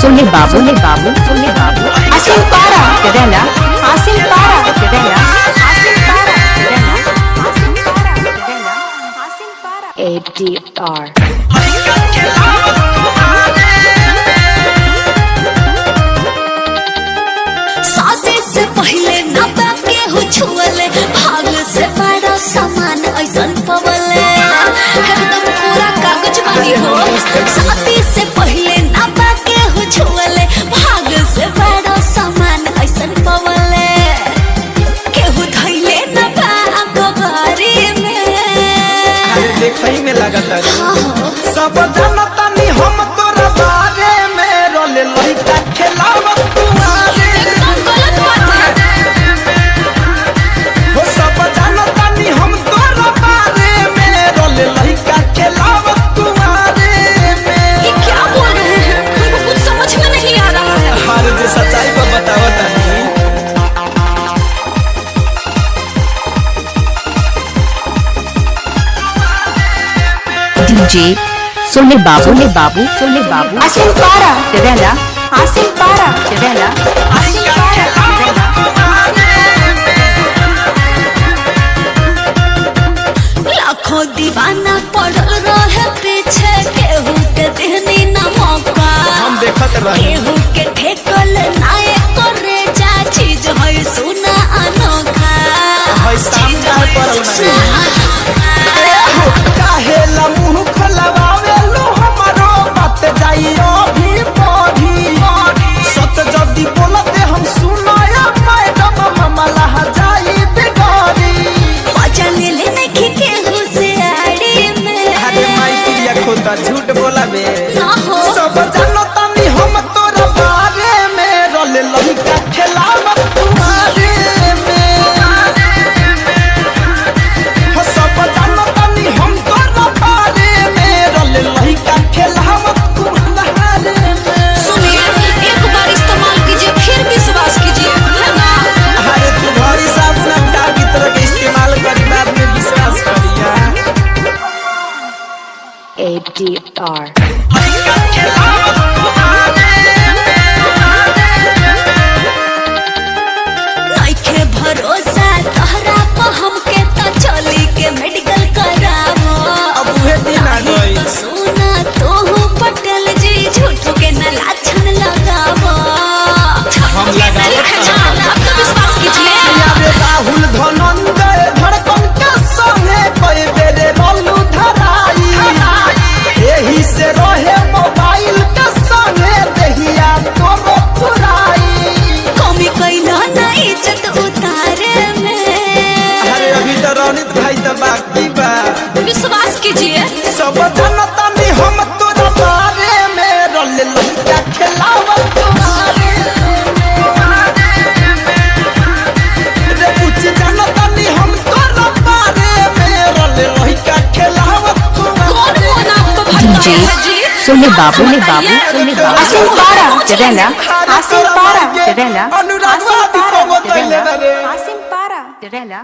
सोने बाबू आसिम पारा केरला आसिम पारा केरला आसिम पारा ADR शादी से पहले ना बाके हो छुअले भाग से बड़ा सामान ऐसन पवले एकदम पूरा कागज बनी हो। शादी से पहले ना बाके हो छुअले भाग से बड़ा सामान ऐसन पवले केहू धइले ना बा अखबारी में देखई में लागत है सब जनता नी हम तोरा बारे में रोले लइका खेलावत तुम्हारे एकदम गलत बात है। हो सब जनता नी हम तोरा बारे में रोले लइका खेलावत तुम्हारे में ये क्या बोल रहे हैं हमको कुछ समझ में नहीं आ रहा है। हर जो सच्चाई को बतावत है DJ सोने बाबू आसिम पारा केरला आसिम पारा केरला आसिम पारा लाखों दीवाना पड़ल रहे पीछे केहू के देहनी ना मौका हम देखत रही केहू के ठेकल नाए करे जा चीज है सुना अनोखा है सामने पड़ल में काहे ला मुंह खोलवावे लो हमरो बात जाइयो भी पढ़ी सत जदी बोलते हम सुनाया मैडम मामला जाई बिगड़ी मजा ले लेने की केहू से आड़ी में अरे माई पिया खोता झूठ बोलावे ना हो सब जनता नी हम तोरा बारे में रोले लइका खेलावत तुम्हारे में हो सब जनता नी हम तोरा बारे में रोले लइका खेलावत तुम्हारे में सुनिए एक बार इस्तेमाल कीजिए फिर विश्वास कीजिए है ना। अरे तुम्हारी साबुन का की तरह के इस्तेमाल करी बाद में विश्वास करिया ADR लइका खेलावत तुम्हारे नइखे भरोसा तहरा को हमके तो चली के मेडिकल करावो अब उहे दिन आ गई तो सुना तो पटेल जी झूठो के न लाछन लगावो हम लगावो अब तो विश्वास कीजिए। यारे राहुल धनंजय धड़कन के संगे कई बेरे रोलू धराई एही से रहे मोबाइल के संगे देहिया तोरो फुराई कमी कैला ना इज्जत उतारे में अरे अभी तो रौनित भाई तो बाकी बा विश्वास कीजिए। सब जनता नी हम तोरा बारे में रोले लइका खेलावत तुम्हारे रे कुछ जनता नी हम तोरा बारे में रोले लइका खेलावत तुम्हारे कौन आपको भटका DJ है जी? सोने बाबू आसिम पारा केरला आसिम पारा केरला अनुराग वादी को बताइले रे आसिम पारा केरला